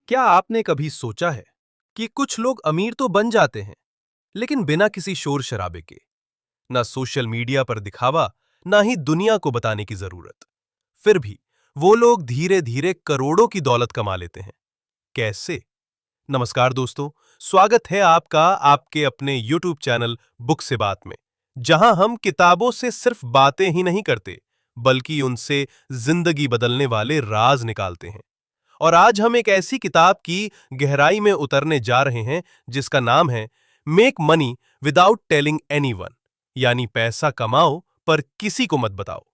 क्या आपने कभी सोचा है कि कुछ लोग अमीर तो बन जाते हैं, लेकिन बिना किसी शोर शराबे के, ना सोशल मीडिया पर दिखावा, ना ही दुनिया को बताने की जरूरत। फिर भी वो लोग धीरे धीरे करोड़ों की दौलत कमा लेते हैं। कैसे? नमस्कार दोस्तों, स्वागत है आपका आपके अपने YouTube चैनल बुक से बात में, जहां हम किताबों से सिर्फ बातें ही नहीं करते, बल्कि उनसे जिंदगी बदलने वाले राज निकालते हैं। और आज हम एक ऐसी किताब की गहराई में उतरने जा रहे हैं जिसका नाम है make money without telling anyone, यानी पैसा कमाओ पर किसी को मत बताओ।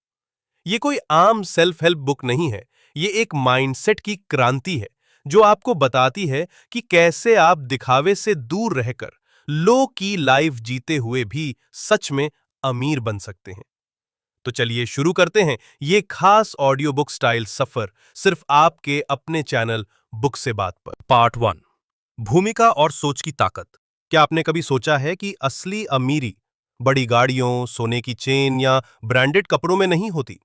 ये कोई आम सेल्फ हेल्प बुक नहीं है। ये एक माइंडसेट की क्रांति है जो आपको बताती है कि कैसे आप दिखावे से दूर रहकर लो की लाइफ जीते हुए भी सच में अमीर बन सकते हैं। तो चलिए शुरू करते हैं ये खास ऑडियो बुक स्टाइल सफर सिर्फ आपके अपने चैनल बुक से बात पर। पार्ट 1, भूमिका और सोच की ताकत। क्या आपने कभी सोचा है कि असली अमीरी बड़ी गाड़ियों, सोने की चेन या ब्रांडेड कपड़ों में नहीं होती?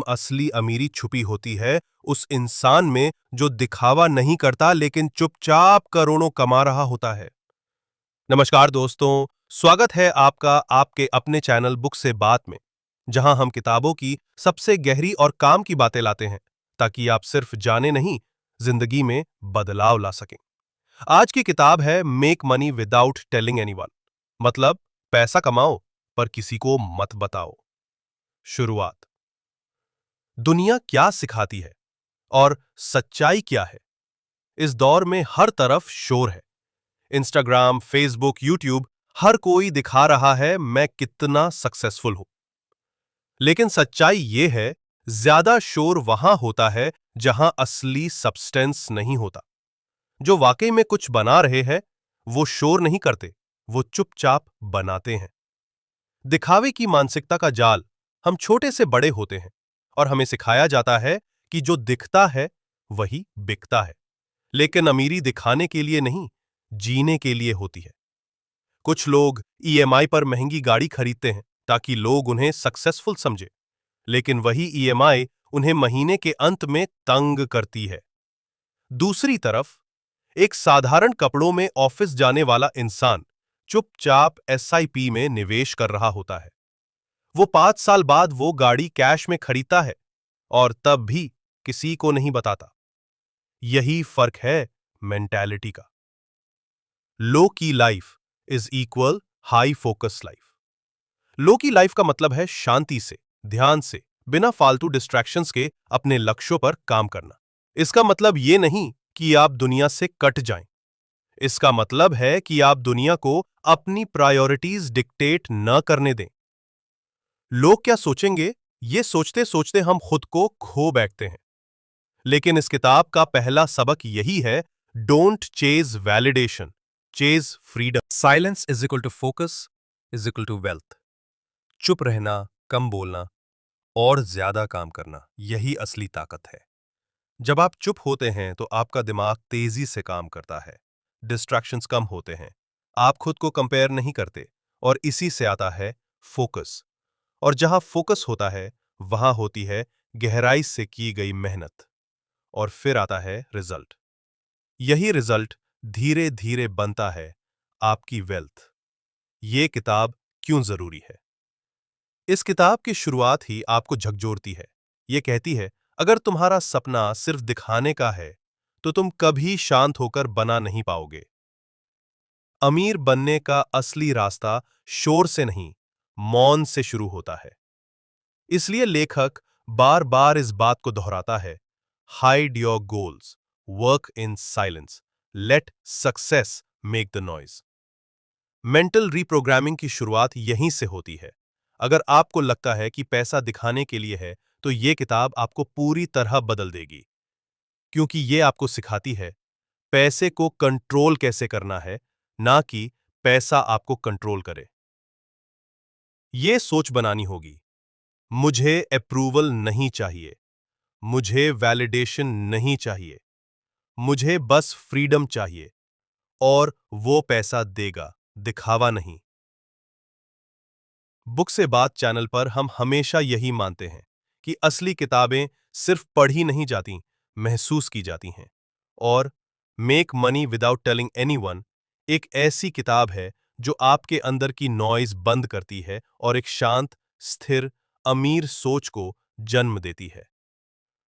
असली अमीरी छुपी होती है उस इंसान में जो दिखावा नहीं करता लेकिन चुपचाप करोड़ों कमा रहा होता है। नमस्कार दोस्तों, स्वागत है आपका आपके अपने चैनल बुक से बात में, जहां हम किताबों की सबसे गहरी और काम की बातें लाते हैं ताकि आप सिर्फ जाने नहीं, जिंदगी में बदलाव ला सकें। आज की किताब है make money without telling anyone, मतलब पैसा कमाओ पर किसी को मत बताओ। शुरुआत। दुनिया क्या सिखाती है और सच्चाई क्या है? इस दौर में हर तरफ शोर है। इंस्टाग्राम, फेसबुक, यूट्यूब, हर कोई दिखा रहा है मैं कितना सक्सेसफुल हूं। लेकिन सच्चाई यह है, ज्यादा शोर वहां होता है जहां असली सब्सटेंस नहीं होता। जो वाकई में कुछ बना रहे हैं वो शोर नहीं करते, वो चुपचाप बनाते हैं। दिखावे की मानसिकता का जाल। हम छोटे से बड़े होते हैं और हमें सिखाया जाता है कि जो दिखता है वही बिकता है। लेकिन अमीरी दिखाने के लिए नहीं, जीने के लिए होती है। कुछ लोग ईएमआई पर महंगी गाड़ी खरीदते हैं ताकि लोग उन्हें सक्सेसफुल समझे, लेकिन वही ईएमआई उन्हें महीने के अंत में तंग करती है। दूसरी तरफ एक साधारण कपड़ों में ऑफिस जाने वाला इंसान चुपचाप एसआईपी में निवेश कर रहा होता है। वो 5 साल बाद वो गाड़ी कैश में खरीदता है और तब भी किसी को नहीं बताता। यही फर्क है मेंटालिटी का। लो की life is equal high focus life. Low की लाइफ का मतलब है शांति से, ध्यान से, बिना फालतू डिस्ट्रैक्शंस के अपने लक्ष्यों पर काम करना। इसका मतलब यह नहीं कि आप दुनिया से कट जाएं। इसका मतलब है कि आप दुनिया को अपनी प्रायोरिटीज डिक्टेट न करने दें। लोग क्या सोचेंगे, ये सोचते सोचते हम खुद को खो बैठते हैं। लेकिन इस किताब का पहला सबक यही है, don't chase validation, chase freedom. Silence is equal to focus is equal to wealth. चुप रहना, कम बोलना और ज्यादा काम करना, यही असली ताकत है। जब आप चुप होते हैं तो आपका दिमाग तेजी से काम करता है, डिस्ट्रैक्शंस कम होते हैं, आप खुद को कंपेयर नहीं करते और इसी से आता है फोकस। और जहां फोकस होता है वहां होती है गहराई से की गई मेहनत, और फिर आता है रिजल्ट। यही रिजल्ट धीरे धीरे बनता है आपकी वेल्थ। ये किताब क्यों जरूरी है? इस किताब की शुरुआत ही आपको झकझोरती है। ये कहती है, अगर तुम्हारा सपना सिर्फ दिखाने का है तो तुम कभी शांत होकर बना नहीं पाओगे। अमीर बनने का असली रास्ता शोर से नहीं, मौन से शुरू होता है। इसलिए लेखक बार बार इस बात को दोहराता है, hide your goals, work in silence, let success make the noise. Mental reprogramming की शुरुआत यहीं से होती है। अगर आपको लगता है कि पैसा दिखाने के लिए है तो यह किताब आपको पूरी तरह बदल देगी, क्योंकि यह आपको सिखाती है पैसे को कंट्रोल कैसे करना है, ना कि पैसा आपको कंट्रोल करे। यह सोच बनानी होगी, मुझे अप्रूवल नहीं चाहिए, मुझे वैलिडेशन नहीं चाहिए, मुझे बस फ्रीडम चाहिए, और वो पैसा देगा, दिखावा नहीं। बुक से बात चैनल पर हम हमेशा यही मानते हैं कि असली किताबें सिर्फ पढ़ी नहीं जाती, महसूस की जाती हैं। और make money without telling anyone एक ऐसी किताब है जो आपके अंदर की नॉइज बंद करती है और एक शांत, स्थिर, अमीर सोच को जन्म देती है।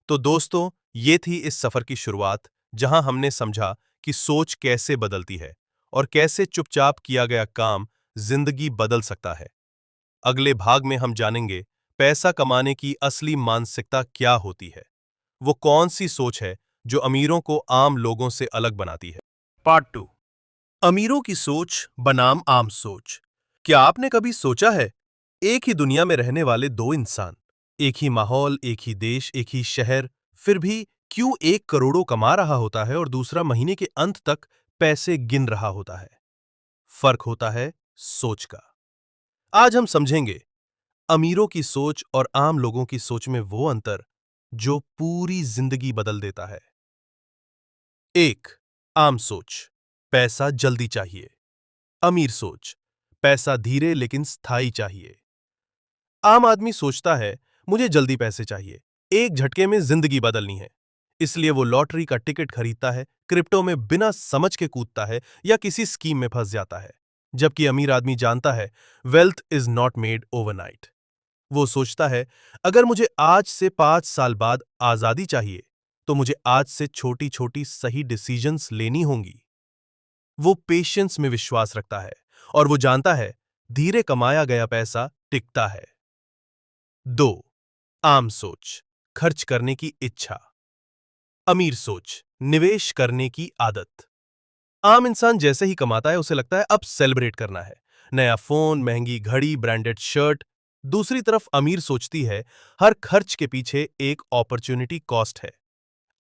तो दोस्तों, ये थी इस सफर की शुरुआत, जहां हमने समझा कि सोच कैसे बदलती है और कैसे चुपचाप किया गया काम जिंदगी बदल सकता है। अगले भाग में हम जानेंगे पैसा कमाने की असली मानसिकता क्या होती है। वो कौन सी सोच है जो अमीरों को आम लोगों से अलग बनाती है। पार्ट 2, अमीरों की सोच बनाम आम सोच। क्या आपने कभी सोचा है, एक ही दुनिया में रहने वाले दो इंसान, एक ही माहौल, एक ही देश, एक ही शहर, फिर भी क्यों एक करोड़ों कमा रहा होता है और दूसरा महीने के अंत तक पैसे गिन रहा होता है? फर्क होता है सोच का। आज हम समझेंगे अमीरों की सोच और आम लोगों की सोच में वो अंतर जो पूरी जिंदगी बदल देता है। एक, आम सोच, पैसा जल्दी चाहिए। अमीर सोच, पैसा धीरे लेकिन स्थायी चाहिए। आम आदमी सोचता है, मुझे जल्दी पैसे चाहिए, एक झटके में जिंदगी बदलनी है। इसलिए वो लॉटरी का टिकट खरीदता है, क्रिप्टो में बिना समझ के कूदता है या किसी स्कीम में फंस जाता है। जबकि अमीर आदमी जानता है, wealth is not made overnight. वो सोचता है, अगर मुझे आज से 5 साल बाद आजादी चाहिए, तो मुझे आज से छोटी छोटी सही डिसीजंस लेनी होंगी। वो पेशेंस में विश्वास रखता है और वो जानता है, धीरे कमाया गया पैसा टिकता है। 2, आम सोच, खर्च करने की इच्छा। अमीर सोच, निवेश करने की आदत। आम इंसान जैसे ही कमाता है, उसे लगता है अब सेलिब्रेट करना है, नया फोन, महंगी घड़ी, ब्रांडेड शर्ट। दूसरी तरफ अमीर सोचती है, हर खर्च के पीछे एक अपॉर्चुनिटी कॉस्ट है।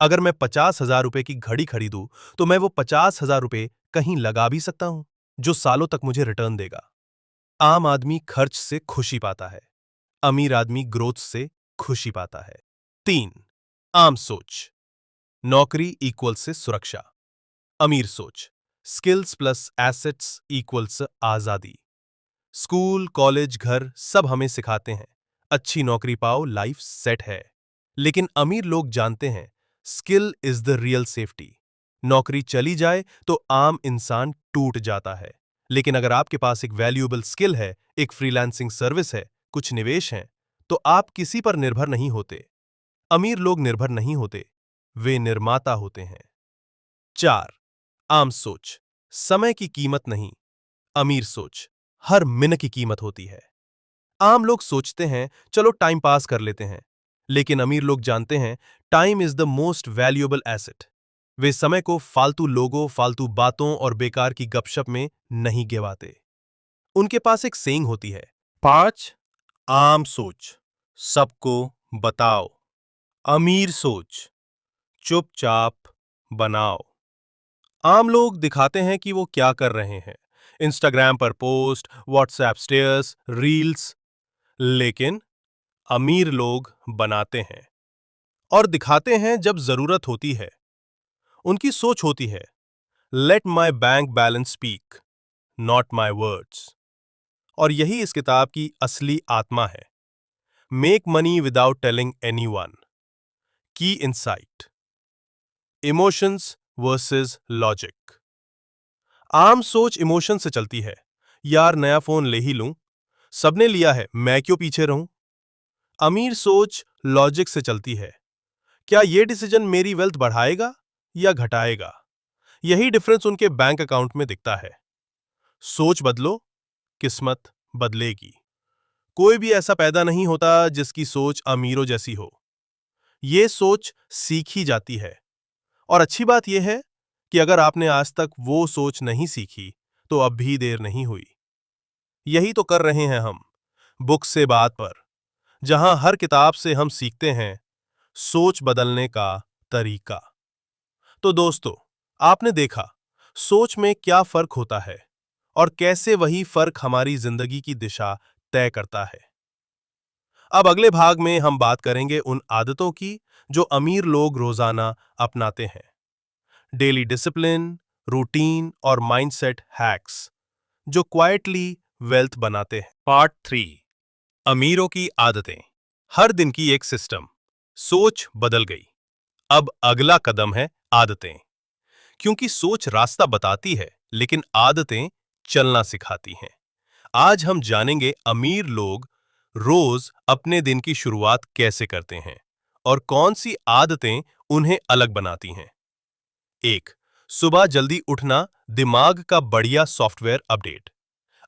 अगर मैं 50,000 रुपए की घड़ी खरीदूं, तो मैं वो 50,000 रुपए कहीं लगा भी सकता हूं, जो सालों तक मुझे रिटर्न देगा। आम आदमी खर्च से खुशी पाता है, अमीर आदमी ग्रोथ से खुशी पाता है। 3, आम सोच, नौकरी इक्वल से सुरक्षा। अमीर सोच, स्किल्स प्लस एसेट्स इक्वल्स आजादी। स्कूल, कॉलेज, घर सब हमें सिखाते हैं, अच्छी नौकरी पाओ, लाइफ सेट है। लेकिन अमीर लोग जानते हैं, skill is the real safety. नौकरी चली जाए तो आम इंसान टूट जाता है, लेकिन अगर आपके पास एक वैल्यूएबल स्किल है, एक फ्रीलांसिंग सर्विस है, कुछ निवेश है, तो आप किसी पर निर्भर नहीं होते। अमीर लोग निर्भर नहीं होते, वे निर्माता होते हैं। 4, आम सोच, समय की कीमत नहीं। अमीर सोच, हर मिनट की कीमत होती है। आम लोग सोचते हैं, चलो टाइम पास कर लेते हैं, लेकिन अमीर लोग जानते हैं, time is the most valuable asset. वे समय को फालतू लोगों, फालतू बातों और बेकार की गपशप में नहीं गवाते। उनके पास एक सेइंग होती है, 5, आम सोच, सबको बताओ। अमीर सोच, चुपचाप बनाओ। आम लोग दिखाते हैं कि वो क्या कर रहे हैं, इंस्टाग्राम पर पोस्ट, व्हाट्सएप स्टेटस, रील्स। लेकिन अमीर लोग बनाते हैं और दिखाते हैं जब जरूरत होती है। उनकी सोच होती है, let my bank balance speak, not my words. और यही इस किताब की असली आत्मा है। Make money without telling anyone. की इंसाइट, इमोशंस वर्सेस लॉजिक। आम सोच इमोशन से चलती है, यार नया फोन ले ही लूं, सबने लिया है, मैं क्यों पीछे रहूं। अमीर सोच लॉजिक से चलती है, क्या यह डिसीजन मेरी वेल्थ बढ़ाएगा या घटाएगा। यही डिफरेंस उनके बैंक अकाउंट में दिखता है। सोच बदलो, किस्मत बदलेगी। कोई भी ऐसा पैदा नहीं होता जिसकी सोच अमीरों जैसी हो। यह सोच सीखी जाती है। और अच्छी बात यह है कि अगर आपने आज तक वो सोच नहीं सीखी, तो अब भी देर नहीं हुई। यही तो कर रहे हैं हम, बुक से बात पर, जहां हर किताब से हम सीखते हैं सोच बदलने का तरीका। तो दोस्तों, आपने देखा सोच में क्या फर्क होता है और कैसे वही फर्क हमारी जिंदगी की दिशा तय करता है। अब अगले भाग में हम बात करेंगे उन आदतों की जो अमीर लोग रोजाना अपनाते हैं। डेली डिसिप्लिन, रूटीन और माइंडसेट हैक्स जो क्वाइटली वेल्थ बनाते हैं। पार्ट 3, अमीरों की आदतें। हर दिन की एक सिस्टम। सोच बदल गई। अब अगला कदम है आदतें। क्योंकि सोच रास्ता बताती है, लेकिन आदतें चलना सिखाती हैं। आज हम जानेंगे अमीर लोग रोज अपने दिन की शुरुआत कैसे करते हैं और कौन सी आदतें उन्हें अलग बनाती हैं। एक, सुबह जल्दी उठना, दिमाग का बढ़िया सॉफ्टवेयर अपडेट।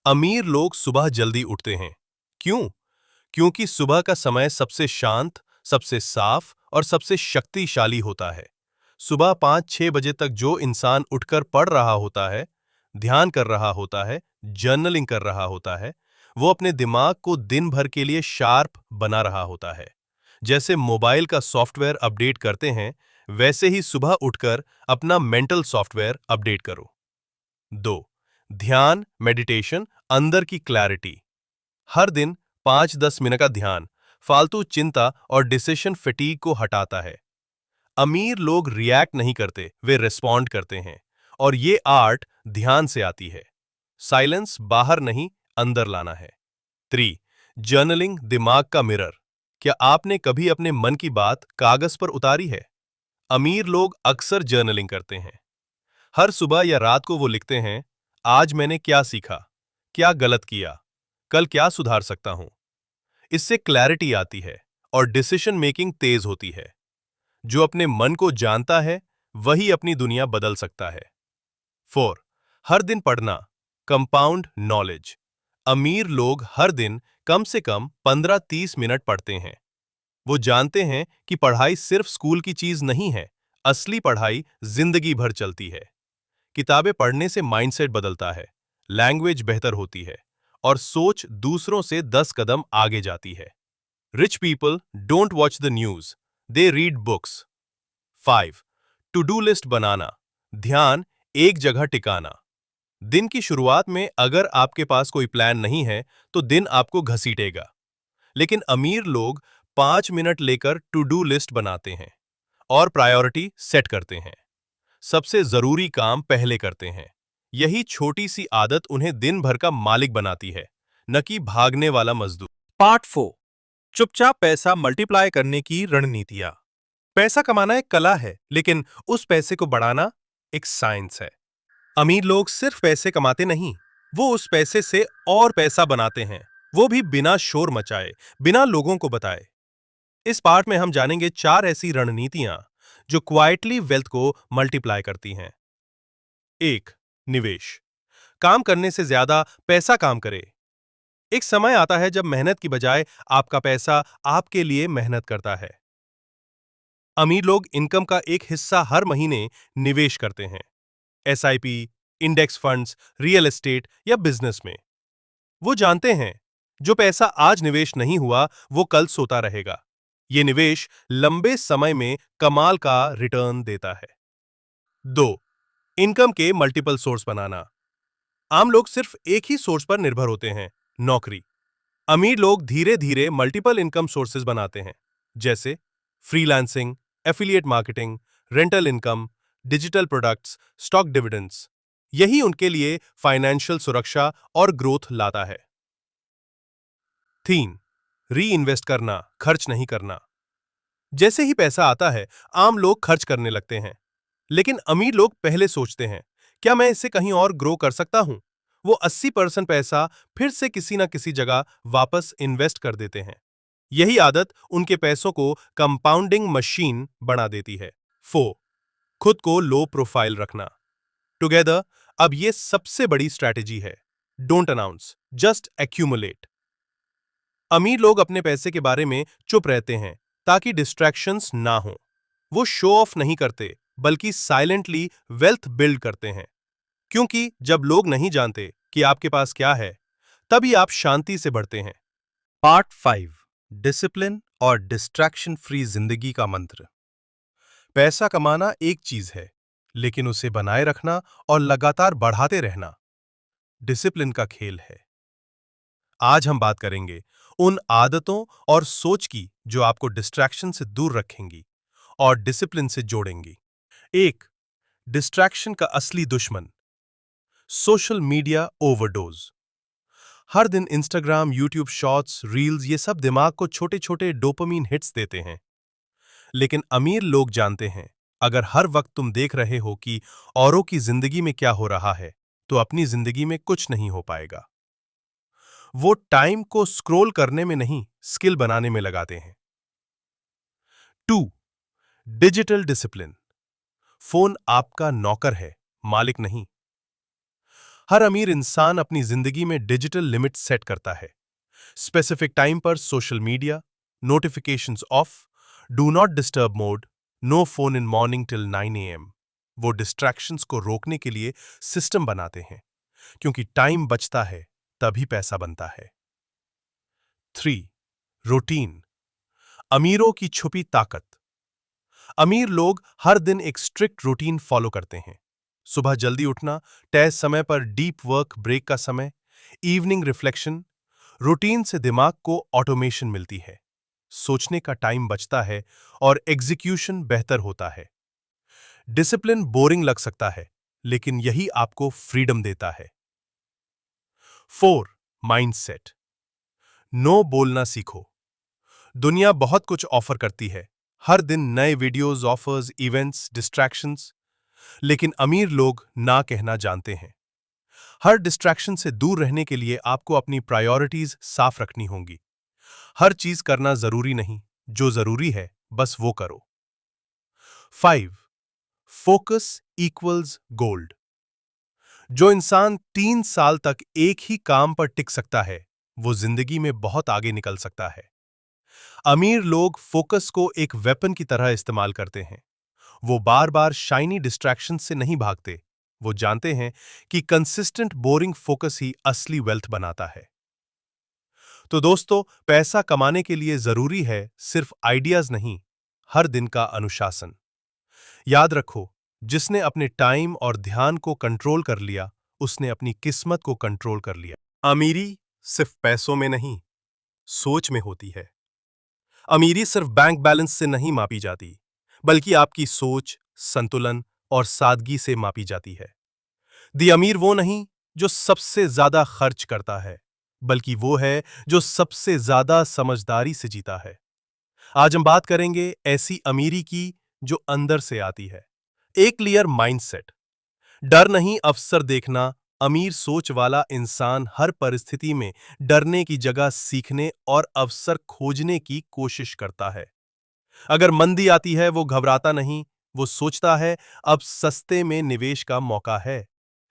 अमीर लोग सुबह जल्दी उठते हैं। क्यों? क्योंकि सुबह का समय सबसे शांत, सबसे साफ और सबसे शक्तिशाली होता है। सुबह 5-6 बजे तक जो इंसान उठकर पढ़ रहा होता है, ध्यान कर रहा होता है, जर्नलिंग कर रहा होता है, वो अपने दिमाग को दिन भर के लिए शार्प बना रहा होता है। जैसे मोबाइल का सॉफ्टवेयर अपडेट करते हैं, वैसे ही सुबह उठकर अपना मेंटल सॉफ्टवेयर अपडेट करो। 2. ध्यान, मेडिटेशन, अंदर की क्लैरिटी। हर दिन 5-10 मिनट का ध्यान फालतू चिंता और डिसीजन फटीग को हटाता है। अमीर लोग रिएक्ट नहीं करते, वे रिस्पॉन्ड करते हैं, और ये आर्ट ध्यान से आती है। साइलेंस बाहर नहीं, अंदर लाना है। 3. जर्नलिंग, दिमाग का मिरर। क्या आपने कभी अपने मन की बात कागज पर उतारी है? अमीर लोग अक्सर जर्नलिंग करते हैं। हर सुबह या रात को वो लिखते हैं, आज मैंने क्या सीखा, क्या गलत किया, कल क्या सुधार सकता हूं। इससे क्लैरिटी आती है और डिसीजन मेकिंग तेज होती है। जो अपने मन को जानता है, वही अपनी दुनिया बदल सकता है। 4. हर दिन पढ़ना, कंपाउंड नॉलेज। अमीर लोग हर दिन कम से कम 15-30 मिनट पढ़ते हैं। वो जानते हैं कि पढ़ाई सिर्फ स्कूल की चीज नहीं है, असली पढ़ाई जिंदगी भर चलती है। किताबें पढ़ने से माइंडसेट बदलता है, लैंग्वेज बेहतर होती है और सोच दूसरों से 10 कदम आगे जाती है। Rich people don't watch the news, they read books. 5. To do list बनाना, ध्यान एक जगह टिकाना। दिन की शुरुआत में अगर आपके पास कोई प्लान नहीं है, तो दिन आपको घसीटेगा। लेकिन अमीर लोग 5 मिनट लेकर टू डू लिस्ट बनाते हैं और प्रायोरिटी सेट करते हैं। सबसे जरूरी काम पहले करते हैं। यही छोटी सी आदत उन्हें दिन भर का मालिक बनाती है, न कि भागने वाला मजदूर। पार्ट 4, चुपचाप पैसा मल्टीप्लाई करने की रणनीतियां। पैसा कमाना एक कला है, लेकिन उस पैसे को बढ़ाना एक साइंस है। अमीर लोग सिर्फ पैसे कमाते नहीं, वो उस पैसे से और पैसा बनाते हैं, वो भी बिना शोर मचाए, बिना लोगों को बताए। इस पार्ट में हम जानेंगे 4 ऐसी रणनीतियां जो क्वाइटली वेल्थ को मल्टीप्लाई करती हैं। 1. निवेश। काम करने से ज्यादा पैसा काम करे। एक समय आता है जब मेहनत की बजाय आपका पैसा आपके लिए मेहनत करता है। अमीर लोग इनकम का एक हिस्सा हर महीने निवेश करते हैं, SIP, index funds, real estate या बिजनेस में। वो जानते हैं, जो पैसा आज निवेश नहीं हुआ, वो कल सोता रहेगा। ये निवेश लंबे समय में कमाल का रिटर्न देता है। 2. इनकम के मल्टीपल सोर्स बनाना। आम लोग सिर्फ एक ही सोर्स पर निर्भर होते हैं, नौकरी। अमीर लोग धीरे धीरे मल्टीपल इनकम सोर्सेज बनाते हैं, जैसे freelancing, affiliate marketing, rental income, digital products, stock dividends. यही उनके लिए फाइनेंशियल सुरक्षा और ग्रोथ लाता है। 3. री इन्वेस्ट करना, खर्च नहीं करना। जैसे ही पैसा आता है, आम लोग खर्च करने लगते हैं, लेकिन अमीर लोग पहले सोचते हैं, क्या मैं इसे कहीं और ग्रो कर सकता हूं। वो 80% पैसा फिर से किसी न किसी जगह वापस इन्वेस्ट कर देते हैं। यही आदत उनके पैसों को कंपाउंडिंग मशीन बना देती है। 4. खुद को लो प्रोफाइल रखना। टुगेदर, अब ये सबसे बड़ी स्ट्रैटेजी है। Don't announce, just accumulate. अमीर लोग अपने पैसे के बारे में चुप रहते हैं ताकि डिस्ट्रैक्शंस ना हो। वो शो ऑफ नहीं करते, बल्कि साइलेंटली वेल्थ बिल्ड करते हैं। क्योंकि जब लोग नहीं जानते कि आपके पास क्या है, तभी आप शांति से बढ़ते हैं। पार्ट 5, डिसिप्लिन और डिस्ट्रैक्शन फ्री जिंदगी का मंत्र। पैसा कमाना एक चीज है, लेकिन उसे बनाए रखना और लगातार बढ़ाते रहना डिसिप्लिन का खेल है। आज हम बात करेंगे उन आदतों और सोच की जो आपको डिस्ट्रैक्शन से दूर रखेंगी और डिसिप्लिन से जोड़ेंगी। 1. डिस्ट्रैक्शन का असली दुश्मन, सोशल मीडिया ओवरडोज। हर दिन इंस्टाग्राम, यूट्यूब शॉर्ट्स, रील्स, ये सब दिमाग को छोटे छोटे डोपामीन हिट्स देते हैं। लेकिन अमीर लोग जानते हैं, अगर हर वक्त तुम देख रहे हो कि औरों की जिंदगी में क्या हो रहा है, तो अपनी जिंदगी में कुछ नहीं हो पाएगा। वो टाइम को स्क्रॉल करने में नहीं, स्किल बनाने में लगाते हैं। 2. Digital discipline. फोन आपका नौकर है, मालिक नहीं। हर अमीर इंसान अपनी जिंदगी में डिजिटल लिमिट सेट करता है। स्पेसिफिक टाइम पर social media, notifications off, do not disturb mode, no phone in morning till 9 AM। वो डिस्ट्रैक्शंस को रोकने के लिए सिस्टम बनाते हैं, क्योंकि टाइम बचता है तभी पैसा बनता है। 3. रूटीन। अमीरों की छुपी ताकत। अमीर लोग हर दिन एक स्ट्रिक्ट रूटीन फॉलो करते हैं। सुबह जल्दी उठना, तय समय पर डीप वर्क ब्रेक का समय, इवनिंग रिफ्लेक्शन। रूटीन से दिमाग को ऑटोमेशन मिलती है, सोचने का टाइम बचता है और एग्जीक्यूशन बेहतर होता है। डिसिप्लिन बोरिंग लग सकता है, लेकिन यही आपको फ्रीडम देता है। 4. माइंडसेट। नो बोलना सीखो। दुनिया बहुत कुछ ऑफर करती है, हर दिन नए वीडियोस, ऑफर्स, इवेंट्स, डिस्ट्रैक्शंस। लेकिन अमीर लोग ना कहना जानते हैं। हर डिस्ट्रैक्शन से दूर रहने के लिए आपको अपनी प्रायोरिटीज साफ रखनी होंगी। हर चीज करना जरूरी नहीं, जो जरूरी है बस वो करो। 5. Focus equals gold. जो इंसान 3 साल तक एक ही काम पर टिक सकता है, वो जिंदगी में बहुत आगे निकल सकता है। अमीर लोग फोकस को एक वेपन की तरह इस्तेमाल करते हैं। वो बार बार शाइनी डिस्ट्रैक्शन से नहीं भागते। वो जानते हैं कि कंसिस्टेंट बोरिंग फोकस ही असली वेल्थ बनाता है। तो दोस्तों, पैसा कमाने के लिए जरूरी है सिर्फ आइडियाज नहीं, हर दिन का अनुशासन। याद रखो, जिसने अपने टाइम और ध्यान को कंट्रोल कर लिया, उसने अपनी किस्मत को कंट्रोल कर लिया। अमीरी सिर्फ पैसों में नहीं, सोच में होती है। अमीरी सिर्फ बैंक बैलेंस से नहीं मापी जाती, बल्कि आपकी सोच, संतुलन और सादगी से मापी जाती है। दी अमीर वो नहीं जो सबसे ज्यादा खर्च करता है, बल्कि वो है जो सबसे ज्यादा समझदारी से जीता है। आज हम बात करेंगे ऐसी अमीरी की जो अंदर से आती है। एक क्लियर माइंडसेट। डर नहीं, अवसर देखना। अमीर सोच वाला इंसान हर परिस्थिति में डरने की जगह सीखने और अवसर खोजने की कोशिश करता है। अगर मंदी आती है, वो घबराता नहीं, वो सोचता है अब सस्ते में निवेश का मौका है।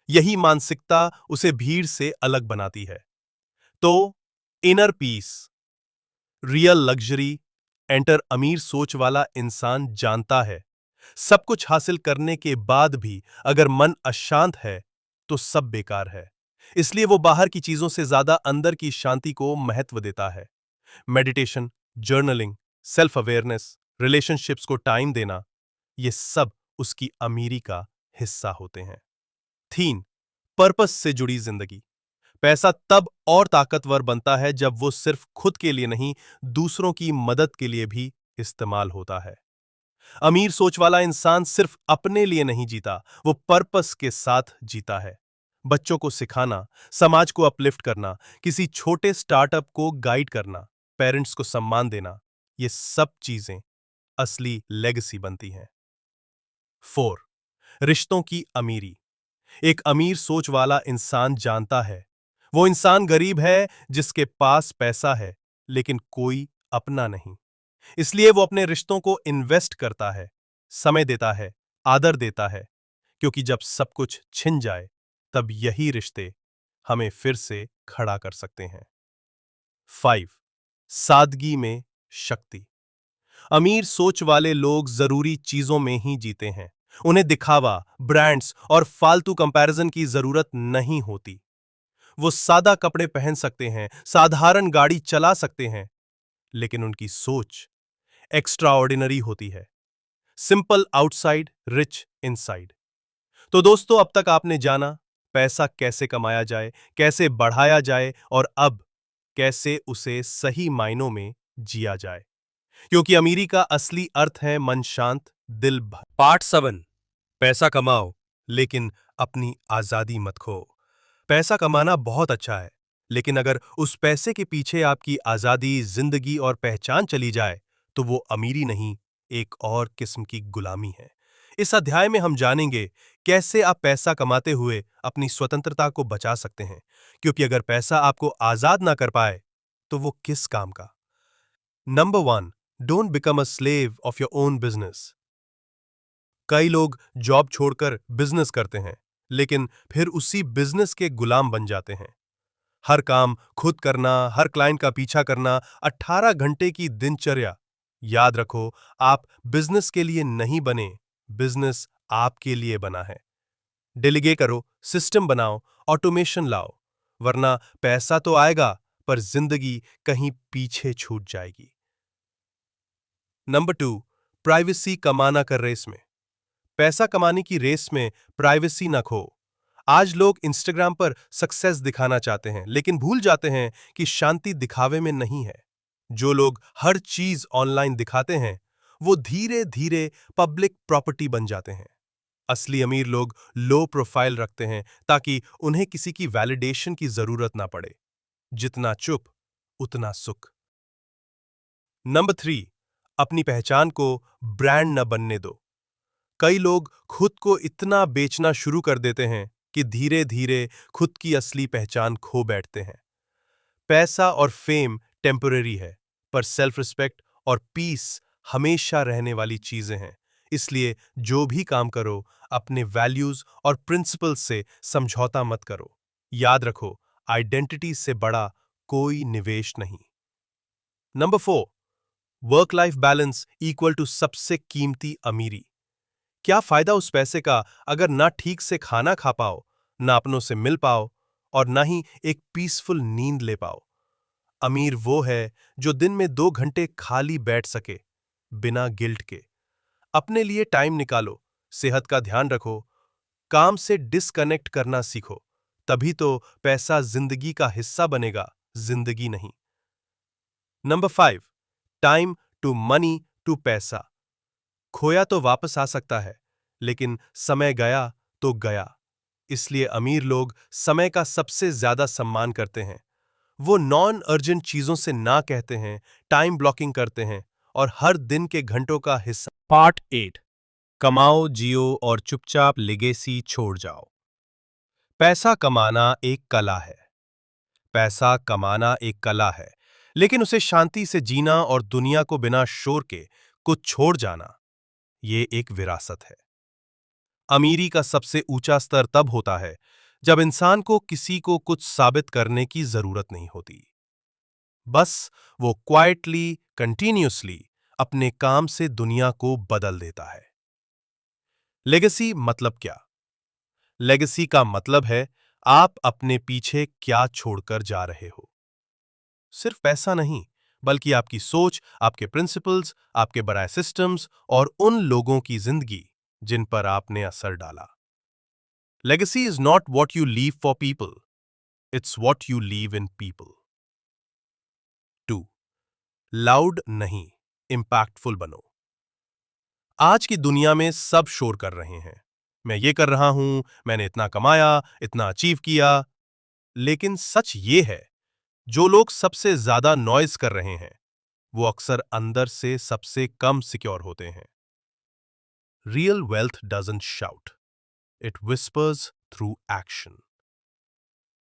यही मानसिकता उसे भीड़ से अलग बनाती है। तो inner peace, real luxury enter. अमीर सोच वाला इंसान जानता है, सब कुछ हासिल करने के बाद भी अगर मन अशांत है तो सब बेकार है। इसलिए वो बाहर की चीजों से ज्यादा अंदर की शांति को महत्व देता है। Meditation, journaling, self awareness, relationships को टाइम देना, ये सब उसकी अमीरी का हिस्सा होते हैं। 3. पर्पस से जुड़ी जिंदगी। पैसा तब और ताकतवर बनता है जब वो सिर्फ खुद के लिए नहीं, दूसरों की मदद के लिए भी इस्तेमाल होता है। अमीर सोच वाला इंसान सिर्फ अपने लिए नहीं जीता, वो पर्पस के साथ जीता है। बच्चों को सिखाना, समाज को अपलिफ्ट करना, किसी छोटे स्टार्टअप को गाइड करना, पेरेंट्स को सम्मान देना, ये सब चीजें असली लेगेसी बनती हैं। 4. रिश्तों की अमीरी। एक अमीर सोच वाला इंसान जानता है, वो इंसान गरीब है जिसके पास पैसा है, लेकिन कोई अपना नहीं। इसलिए वो अपने रिश्तों को इन्वेस्ट करता है, समय देता है, आदर देता है, क्योंकि जब सब कुछ छिन जाए, तब यही रिश्ते हमें फिर से खड़ा कर सकते हैं। 5. सादगी में शक्ति। अमीर सोच वाले लोग जरूरी चीजों में ही जीते हैं। उन्हें दिखावा, ब्रांड्स और फालतू कंपैरिजन की जरूरत नहीं होती। वो सादा कपड़े पहन सकते हैं, साधारण गाड़ी चला सकते हैं, लेकिन उनकी सोच एक्स्ट्राऑर्डिनरी होती है। Simple outside, rich inside. तो दोस्तों, अब तक आपने जाना पैसा कैसे कमाया जाए, कैसे बढ़ाया जाए और अब कैसे उसे सही मायनों में जिया जाए, क्योंकि अमीरी का असली अर्थ है मन शांत, दिल भर। पार्ट 7। पैसा कमाओ, लेकिन अपनी आजादी मत खो। पैसा कमाना बहुत अच्छा है, लेकिन अगर उस पैसे के पीछे आपकी आजादी, जिंदगी और पहचान चली जाए, तो वो अमीरी नहीं, एक और किस्म की गुलामी है। इस अध्याय में हम जानेंगे कैसे आप पैसा कमाते हुए अपनी स्वतंत्रता को बचा सकते हैं, क्योंकि अगर पैसा आपको आजाद ना कर पाए तो वो किस काम का। Number 1, don't become a slave of your own business. कई लोग जॉब छोड़कर बिजनेस करते हैं, लेकिन फिर उसी बिजनेस के गुलाम बन जाते हैं। हर काम खुद करना, हर क्लाइंट का पीछा करना, 18 घंटे की दिनचर्या। याद रखो, आप बिजनेस के लिए नहीं बने, बिजनेस आपके लिए बना है। डेलीगेट करो, सिस्टम बनाओ, ऑटोमेशन लाओ, वरना पैसा तो आएगा पर जिंदगी कहीं पीछे छूट जाएगी। नंबर 2, प्राइवेसी कमाना कर रेस में। पैसा कमाने की रेस में प्राइवेसी न खो। आज लोग इंस्टाग्राम पर सक्सेस दिखाना चाहते हैं, लेकिन भूल जाते हैं कि शांति दिखावे में नहीं है। जो लोग हर चीज ऑनलाइन दिखाते हैं, वो धीरे धीरे पब्लिक प्रॉपर्टी बन जाते हैं। असली अमीर लोग लो प्रोफाइल रखते हैं ताकि उन्हें किसी की वैलिडेशन की जरूरत ना पड़े। जितना चुप उतना सुख। नंबर 3, अपनी पहचान को ब्रांड न बनने दो। कई लोग खुद को इतना बेचना शुरू कर देते हैं कि धीरे धीरे खुद की असली पहचान खो बैठते हैं। पैसा और फेम टेम्पररी है, पर सेल्फ रिस्पेक्ट और पीस हमेशा रहने वाली चीजें हैं। इसलिए जो भी काम करो, अपने वैल्यूज और प्रिंसिपल्स से समझौता मत करो। याद रखो, आइडेंटिटी से बड़ा कोई निवेश नहीं। Number 4, work life balance equal to सबसे कीमती अमीरी। क्या फायदा उस पैसे का अगर ना ठीक से खाना खा पाओ, ना अपनों से मिल पाओ और ना ही एक पीसफुल नींद ले पाओ। अमीर वो है जो दिन में 2 घंटे खाली बैठ सके, बिना गिल्ट के। अपने लिए टाइम निकालो, सेहत का ध्यान रखो, काम से डिस्कनेक्ट करना सीखो। तभी तो पैसा जिंदगी का हिस्सा बनेगा, जिंदगी नहीं। Number 5, time to money to पैसा। खोया तो वापस आ सकता है, लेकिन समय गया तो गया। इसलिए अमीर लोग समय का सबसे ज्यादा सम्मान करते हैं। वो नॉन अर्जेंट चीजों से ना कहते हैं, टाइम ब्लॉकिंग करते हैं और हर दिन के घंटों का हिस्सा। पार्ट 8, कमाओ, जियो और चुपचाप लेगेसी छोड़ जाओ। पैसा कमाना एक कला है। पैसा कमाना एक कला है, लेकिन उसे शांति से जीना और दुनिया को बिना शोर के कुछ छोड़ जाना, ये एक विरासत है। अमीरी का सबसे ऊंचा स्तर तब होता है जब इंसान को किसी को कुछ साबित करने की जरूरत नहीं होती। बस वो क्वाइटली, कंटिन्यूअसली अपने काम से दुनिया को बदल देता है। लेगेसी मतलब क्या? लेगेसी का मतलब है आप अपने पीछे क्या छोड़कर जा रहे हो। सिर्फ पैसा नहीं, बल्कि आपकी सोच, आपके प्रिंसिपल्स, आपके बनाए सिस्टम्स और उन लोगों की जिंदगी जिन पर आपने असर डाला। Legacy is not what you leave for people, it's what you leave in people. 2, loud नहीं, इंपैक्टफुल बनो। आज की दुनिया में सब शोर कर रहे हैं। मैं ये कर रहा हूं, मैंने इतना कमाया, इतना अचीव किया। लेकिन सच ये है, जो लोग सबसे ज्यादा नॉइज कर रहे हैं, वो अक्सर अंदर से सबसे कम सिक्योर होते हैं। Real wealth doesn't shout, it whispers through action.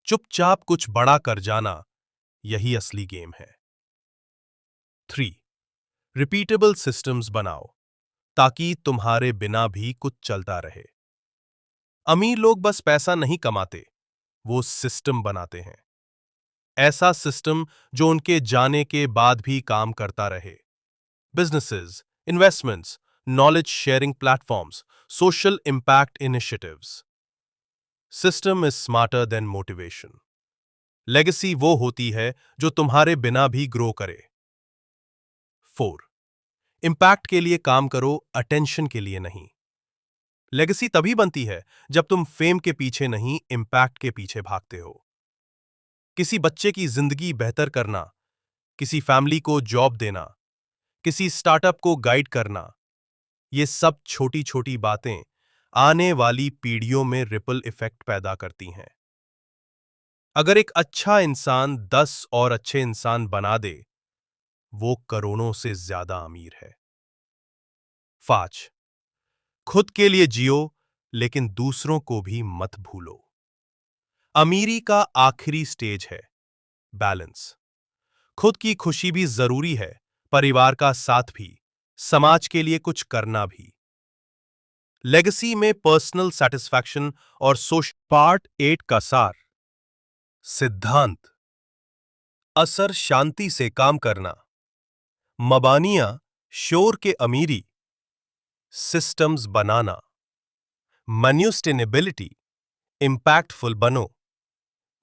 चुपचाप कुछ बड़ा कर जाना, यही असली गेम है। 3, रिपीटेबल सिस्टम्स बनाओ ताकि तुम्हारे बिना भी कुछ चलता रहे। अमीर लोग बस पैसा नहीं कमाते, वो सिस्टम बनाते हैं। ऐसा सिस्टम जो उनके जाने के बाद भी काम करता रहे। Businesses, investments, knowledge sharing platforms, social impact initiatives. System is smarter than motivation. Legacy वो होती है जो तुम्हारे बिना भी ग्रो करे। 4, इंपैक्ट के लिए काम करो, अटेंशन के लिए नहीं। लेगेसी तभी बनती है जब तुम फेम के पीछे नहीं, इंपैक्ट के पीछे भागते हो। किसी बच्चे की जिंदगी बेहतर करना, किसी फैमिली को जॉब देना, किसी स्टार्टअप को गाइड करना, ये सब छोटी छोटी बातें आने वाली पीढ़ियों में रिपल इफेक्ट पैदा करती हैं। अगर एक अच्छा इंसान 10 और अच्छे इंसान बना दे, वो करोड़ों से ज्यादा अमीर है। 5, खुद के लिए जियो, लेकिन दूसरों को भी मत भूलो। अमीरी का आखिरी स्टेज है बैलेंस। खुद की खुशी भी जरूरी है, परिवार का साथ भी, समाज के लिए कुछ करना भी। लेगेसी में पर्सनल सेटिस्फैक्शन और सोशल। पार्ट 8 का सार। सिद्धांत। असर शांति से काम करना। मबानियां शोर के अमीरी। सिस्टम्स बनाना। मैन्यूस्टेनेबिलिटी इंपैक्टफुल बनो।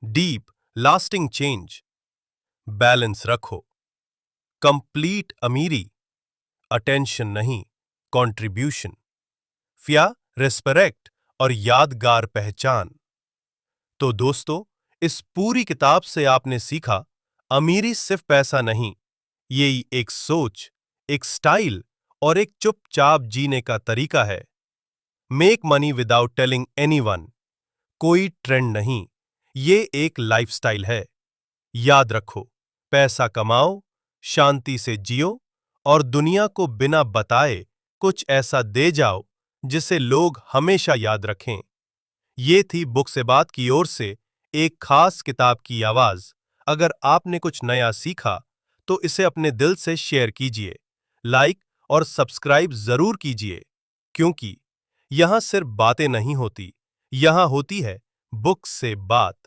Deep lasting change. बैलेंस रखो। कंप्लीट अमीरी अटेंशन नहीं, कंट्रीब्यूशन। फिया रिस्पेक्ट और यादगार पहचान। तो दोस्तों, इस पूरी किताब से आपने सीखा, अमीरी सिर्फ पैसा नहीं, ये एक सोच, एक स्टाइल और एक चुपचाप जीने का तरीका है। Make money without telling anyone. कोई ट्रेंड नहीं, ये एक लाइफस्टाइल है। याद रखो, पैसा कमाओ, शांति से जियो और दुनिया को बिना बताए कुछ ऐसा दे जाओ जिसे लोग हमेशा याद रखें। ये थी बुक से बात की ओर से एक खास किताब की आवाज। अगर आपने कुछ नया सीखा तो इसे अपने दिल से शेयर कीजिए, लाइक और सब्सक्राइब जरूर कीजिए, क्योंकि यहां सिर्फ बातें नहीं होती, यहां होती है बुक से बात।